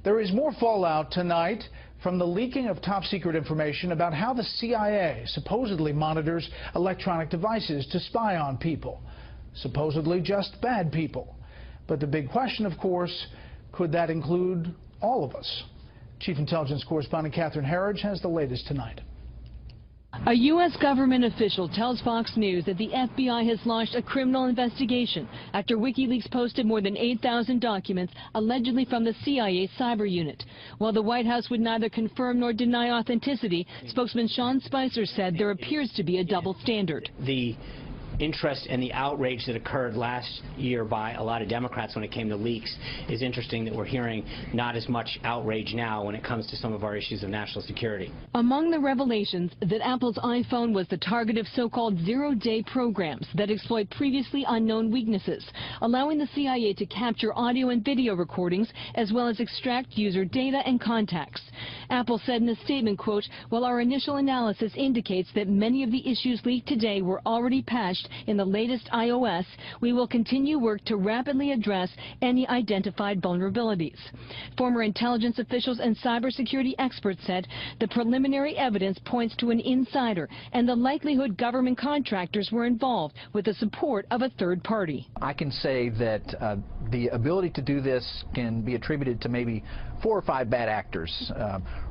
There is more fallout tonight from the leaking of top-secret information about how the CIA supposedly monitors electronic devices to spy on people, supposedly just bad people. But the big question, of course, could that include all of us? Chief Intelligence Correspondent Catherine Herridge has the latest tonight. A U.S. government official tells Fox News that the FBI has launched a criminal investigation after Wikileaks posted more than 8,000 documents allegedly from the CIA cyber unit. While the White House would neither confirm nor deny authenticity, spokesman Sean Spicer said there appears to be a double standard. The interest and the outrage that occurred last year by a lot of Democrats when it came to leaks is interesting that we're hearing not as much outrage now when it comes to some of our issues of national security. Among the revelations that Apple's iPhone was the target of so-called zero-day programs that exploit previously unknown weaknesses, allowing the CIA to capture audio and video recordings as well as extract user data and contacts. Apple said in a statement, quote, "While our initial analysis indicates that many of the issues leaked today were already patched in the latest iOS, we will continue work to rapidly address any identified vulnerabilities." Former intelligence officials and cybersecurity experts said the preliminary evidence points to an insider and the likelihood government contractors were involved with the support of a third party. I can say that the ability to do this can be attributed to maybe 4 or 5 bad actors.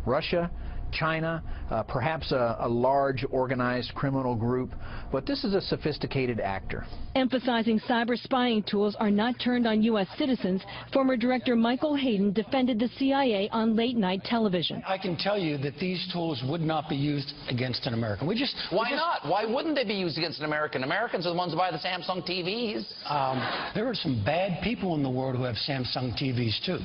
Russia, China, perhaps a large organized criminal group, but this is a sophisticated actor. Emphasizing cyber spying tools are not turned on U.S. citizens, former Director Michael Hayden defended the CIA on late-night television. I can tell you that these tools would not be used against an American. Why not? Why wouldn't they be used against an American? Americans are the ones who buy the Samsung TVs. There are some bad people in the world who have Samsung TVs, too.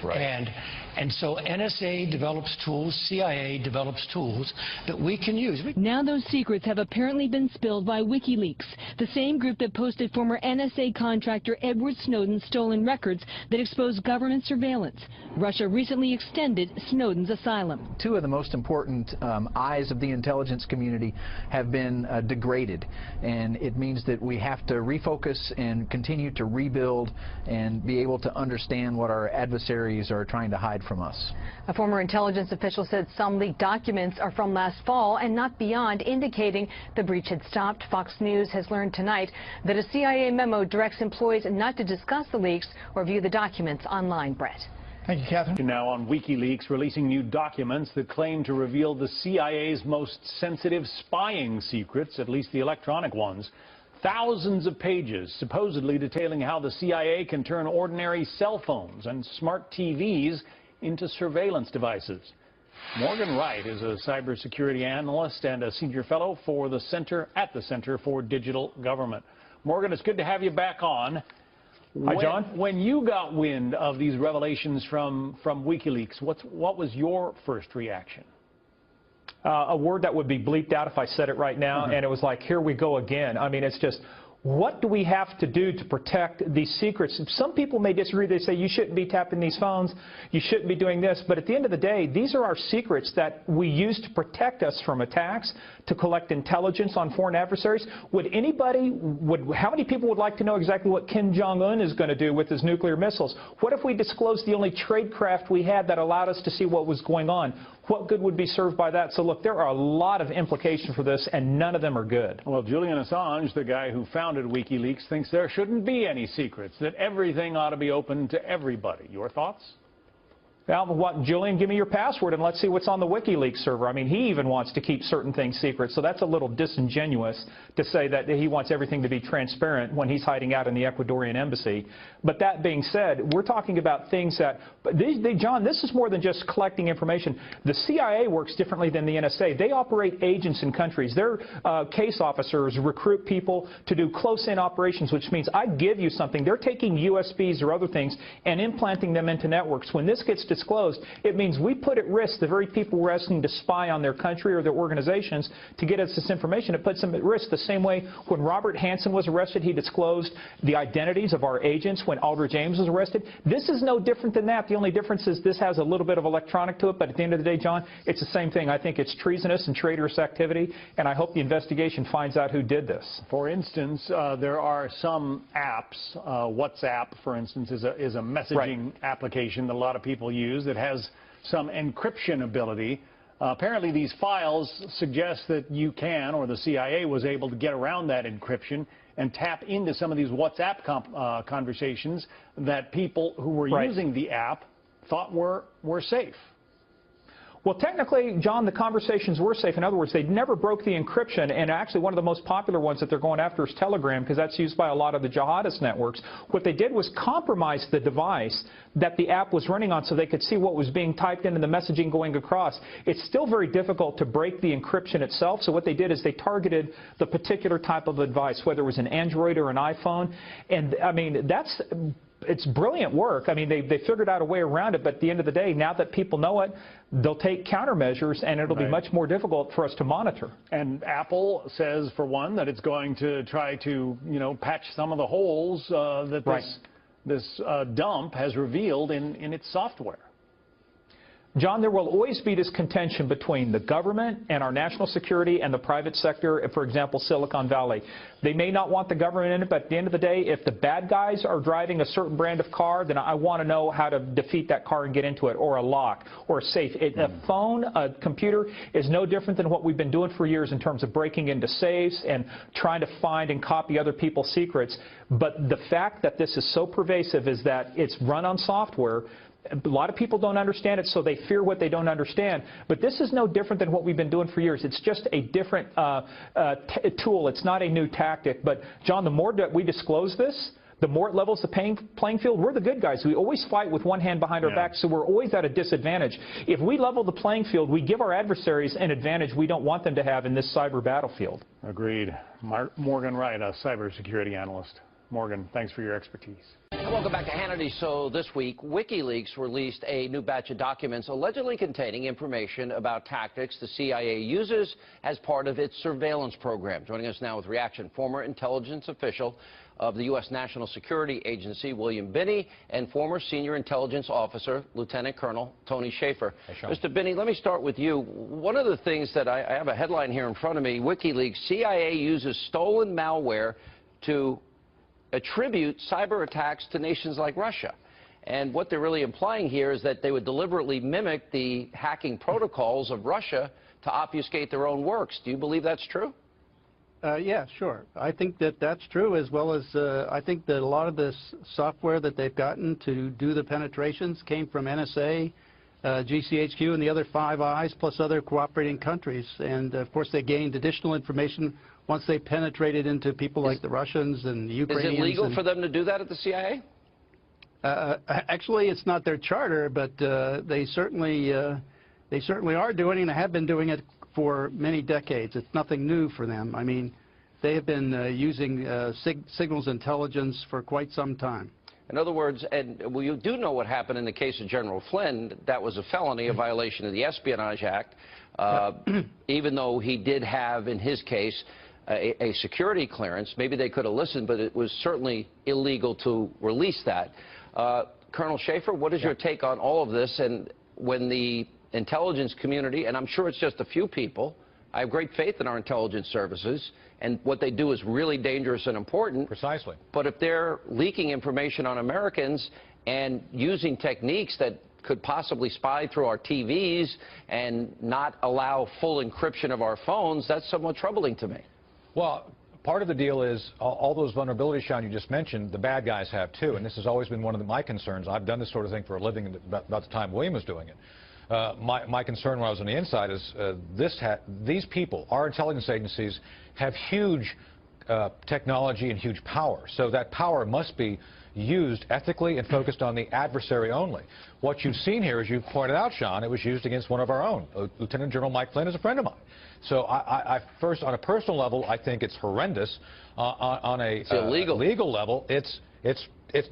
Right. And so NSA develops tools, CIA develops tools that we can use. Now those secrets have apparently been spilled by Wikileaks, the same group that posted former NSA contractor Edward Snowden's stolen records that exposed government surveillance. Russia recently extended Snowden's asylum. 2 of the most important eyes of the intelligence community have been degraded, and it means that we have to refocus and continue to rebuild and be able to understand what our adversaries are trying to hide from us. A former intelligence official said some leaked documents are from last fall and not beyond, indicating the breach had stopped. Fox News has learned tonight that a CIA memo directs employees not to discuss the leaks or view the documents online. Brett. Thank you, Catherine. Now on Wikileaks releasing new documents that claim to reveal the CIA's most sensitive spying secrets, at least the electronic ones. Thousands of pages supposedly detailing how the CIA can turn ordinary cell phones and smart TVs into surveillance devices. Morgan Wright is a cybersecurity analyst and a senior fellow for the Center for Digital Government. Morgan, it's good to have you back on. Hi, John. When you got wind of these revelations from WikiLeaks, what was your first reaction? A word that would be bleeped out if I said it right now, and it was like, here we go again. I mean, it's just, what do we have to do to protect these secrets? Some people may disagree. They say you shouldn't be tapping these phones, you shouldn't be doing this, but at the end of the day, these are our secrets that we use to protect us from attacks, to collect intelligence on foreign adversaries. How many people would like to know exactly what Kim Jong-un is going to do with his nuclear missiles? What if we disclosed the only trade craft we had that allowed us to see what was going on? What good would be served by that? So look, there are a lot of implications for this, and none of them are good. Well, Julian Assange, the guy who founded WikiLeaks, thinks there shouldn't be any secrets, that everything ought to be open to everybody. Your thoughts? Well, Julian, give me your password and let's see what's on the WikiLeaks server. I mean, he even wants to keep certain things secret, so that's a little disingenuous to say that he wants everything to be transparent when he's hiding out in the Ecuadorian embassy. But that being said, we're talking about things that, John, this is more than just collecting information. The CIA works differently than the NSA. They operate agents in countries. Their case officers recruit people to do close-in operations, which means I give you something. They're taking USBs or other things and implanting them into networks. When this gets disclosed, it means we put at risk the very people we're asking to spy on their country or their organizations to get us this information. It puts them at risk the same way when Robert Hansen was arrested, he disclosed the identities of our agents. When Aldrich James was arrested, this is no different than that. The only difference is this has a little bit of electronic to it, but at the end of the day, John, it's the same thing. I think it's treasonous and traitorous activity, and I hope the investigation finds out who did this. For instance, there are some apps, WhatsApp, for instance, is a messaging application that a lot of people use. use that has some encryption ability. Apparently these files suggest that you can, or the CIA was able to get around that encryption and tap into some of these WhatsApp conversations that people who were using the app thought were safe. Well, technically, John, the conversations were safe. In other words, they never broke the encryption, and actually one of the most popular ones that they're going after is Telegram, because that's used by a lot of the jihadist networks. What they did was compromise the device that the app was running on so they could see what was being typed in and the messaging going across. It's still very difficult to break the encryption itself, so what they did is they targeted the particular type of device, whether it was an Android or an iPhone, and, I mean, it's brilliant work. I mean, they figured out a way around it, but at the end of the day, now that people know it, they'll take countermeasures, and it'll be much more difficult for us to monitor. And Apple says, for one, that it's going to try to, patch some of the holes that this dump has revealed in its software. John, there will always be this contention between the government and our national security and the private sector, for example, Silicon Valley. They may not want the government in it, but at the end of the day, if the bad guys are driving a certain brand of car, then I want to know how to defeat that car and get into it, or a lock, or a safe. A phone, a computer is no different than what we've been doing for years in terms of breaking into safes and trying to find and copy other people's secrets. But the fact that this is so pervasive is that it's run on software. A lot of people don't understand it, so they fear what they don't understand. But this is no different than what we've been doing for years. It's just a different tool. It's not a new tactic. But, John, the more that we disclose this, the more it levels the playing field. We're the good guys. We always fight with one hand behind our back, so we're always at a disadvantage. If we level the playing field, we give our adversaries an advantage we don't want them to have in this cyber battlefield. Agreed. Morgan Wright, a cybersecurity analyst. Morgan, thanks for your expertise. Welcome back to Hannity. So this week, Wikileaks released a new batch of documents allegedly containing information about tactics the CIA uses as part of its surveillance program. Joining us now with reaction, former intelligence official of the U.S. National Security Agency, William Binney, and former senior intelligence officer, Lieutenant Colonel Tony Shaffer. Hey, Mr. Binney, let me start with you. One of the things that I have a headline here in front of me, WikiLeaks, CIA uses stolen malware to attribute cyber attacks to nations like Russia. And what they're really implying here is that they would deliberately mimic the hacking protocols of Russia to obfuscate their own works. Do you believe that's true? Yeah, sure. I think that that's true, as well as I think that a lot of this software that they've gotten to do the penetrations came from NSA, GCHQ, and the other Five Eyes, plus other cooperating countries. And, of course, they gained additional information once they penetrated into people like the Russians and the Ukrainians. Is it legal for them to do that at the CIA? Actually, it's not their charter, but they certainly are doing it and have been doing it for many decades. It's nothing new for them. I mean, they have been using signals intelligence for quite some time. In other words, and well, you do know what happened in the case of General Flynn. That was a felony, a violation of the Espionage Act, even though he did have, in his case, a security clearance. Maybe they could have listened, but it was certainly illegal to release that. Colonel Shaffer, what is your take on all of this? And when the intelligence community, and I'm sure it's just a few people, I have great faith in our intelligence services, and what they do is really dangerous and important. Precisely. But if they're leaking information on Americans and using techniques that could possibly spy through our TVs and not allow full encryption of our phones, that's somewhat troubling to me. Well, part of the deal is all those vulnerabilities, Sean, you just mentioned, the bad guys have too, and this has always been one of my concerns. I've done this sort of thing for a living about the time William was doing it. My concern when I was on the inside is these people, our intelligence agencies, have huge technology and huge power. So that power must be used ethically and focused on the adversary only. What you've seen here, as you pointed out, Sean, it was used against one of our own. Lieutenant General Mike Flynn is a friend of mine. So first, on a personal level, I think it's horrendous. On a legal level, it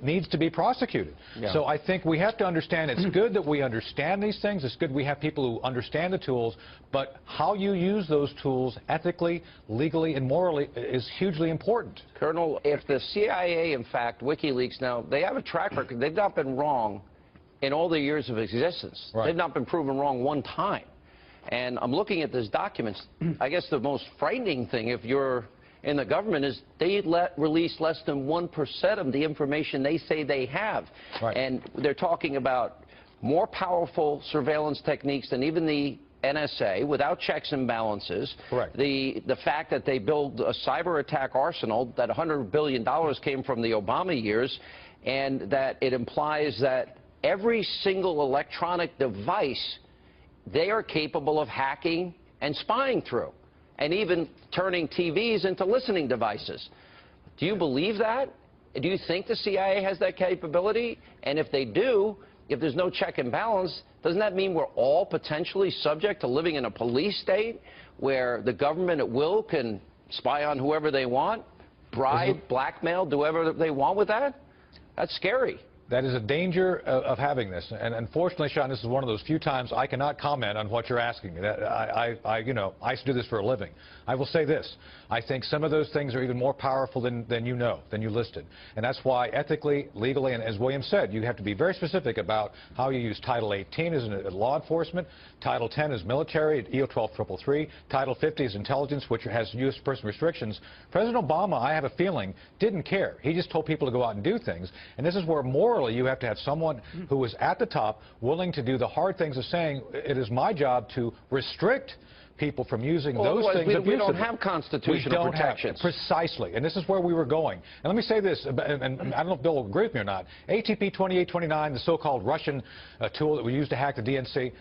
needs to be prosecuted. Yeah. So I think we have to understand it's good that we understand these things. It's good we have people who understand the tools, but how you use those tools ethically, legally, and morally is hugely important. Colonel, if the CIA, in fact, WikiLeaks, now, they have a track record. They've not been wrong in all their years of existence. Right. They've not been proven wrong one time. And I'm looking at these documents. I guess the most frightening thing, if you're in the government, is they release less than 1% of the information they say they have. Right. And they're talking about more powerful surveillance techniques than even the NSA, without checks and balances. Correct. The fact that they build a cyber attack arsenal, that $100 billion came from the Obama years, and that it implies that every single electronic device they are capable of hacking and spying through, and even turning TVs into listening devices. Do you believe that? Do you think the CIA has that capability? And if they do, if there's no check and balance, doesn't that mean we're all potentially subject to living in a police state where the government at will can spy on whoever they want, bribe, blackmail, do whatever they want with that? That's scary. That is a danger of having this, and unfortunately, Sean, this is one of those few times I cannot comment on what you're asking me. I used to do this for a living. I will say this: I think some of those things are even more powerful than you listed, and that's why ethically, legally, and as William said, you have to be very specific about how you use Title 18 as law enforcement, Title 10 as military, EO 12333, Title 50 is intelligence, which has U.S. person restrictions. President Obama, I have a feeling, didn't care. He just told people to go out and do things, and this is where morally you have to have someone who is at the top willing to do the hard things of saying it is my job to restrict people from using those things. We don't have constitutional protections. Precisely, and this is where we were going. And let me say this, and I don't know if Bill will agree with me or not. ATP 2829, the so-called Russian tool that we used to hack the DNC,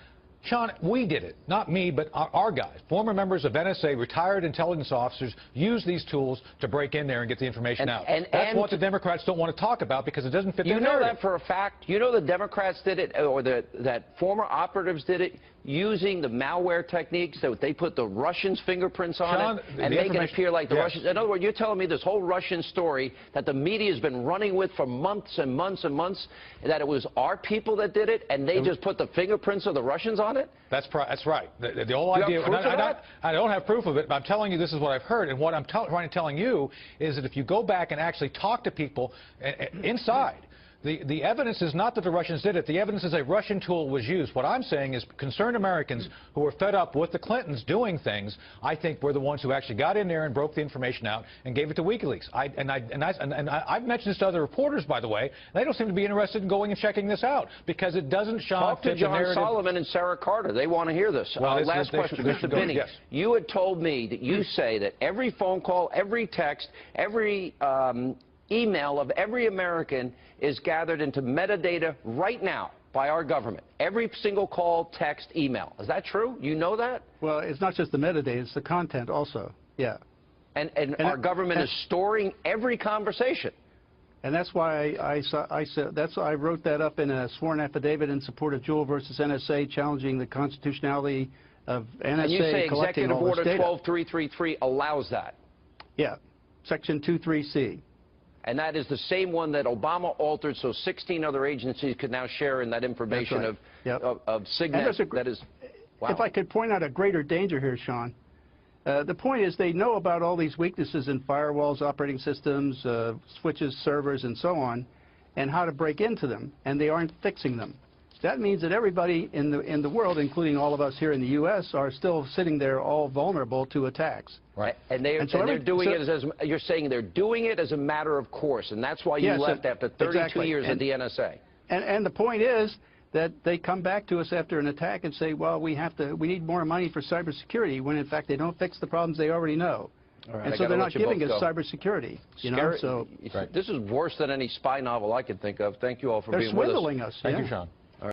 Sean, we did it. Not me, but our guys. Former members of NSA, retired intelligence officers, use these tools to break in there and get the information out. That's what the Democrats don't want to talk about because it doesn't fit their narrative. You know that for a fact? You know the Democrats did it, or that former operatives did it, using the malware techniques that they put the Russians' fingerprints on it and making it appear like the Russians. In other words, you're telling me this whole Russian story that the media has been running with for months and months and months, that it was our people that did it and they just put the fingerprints of the Russians on it? That's right. The whole idea. I don't have proof of it, but I'm telling you this is what I've heard, and what I'm trying to tell you is that if you go back and actually talk to people inside. The evidence is not that the Russians did it. The evidence is a Russian tool was used. What I'm saying is concerned Americans who are fed up with the Clintons doing things, I think were the ones who actually got in there and broke the information out and gave it to Wikileaks. I've mentioned this to other reporters, by the way. They don't seem to be interested in going and checking this out because it doesn't Talk to John Solomon and Sarah Carter. They want to hear this. Well, last question, Mr. Binney. Yes. You had told me that you say that every phone call, every text, every email of every American is gathered into metadata right now by our government. Every single call, text, email. Is that true? You know that? Well, it's not just the metadata, it's the content also. Yeah. And our government is storing every conversation. And that's why I wrote that up in a sworn affidavit in support of Jewell versus NSA, challenging the constitutionality of NSA and you say collecting Executive all this Order data. 12333 allows that? Yeah. Section 23C. And that is the same one that Obama altered so 16 other agencies could now share in that information of Signet. That is, wow. If I could point out a greater danger here, Sean, the point is they know about all these weaknesses in firewalls, operating systems, switches, servers, and so on, and how to break into them, and they aren't fixing them. That means that everybody in the world, including all of us here in the U.S., are still sitting there all vulnerable to attacks. Right. And they're doing it as you're saying they're doing it as a matter of course, and that's why you left after 32 years at the NSA. And the point is that they come back to us after an attack and say, well, we need more money for cybersecurity, when in fact they don't fix the problems they already know. Right. And so they're not giving us cybersecurity. You know, so this is worse than any spy novel I could think of. Thank you all for being with us. They're swindling us. Thank you, Sean.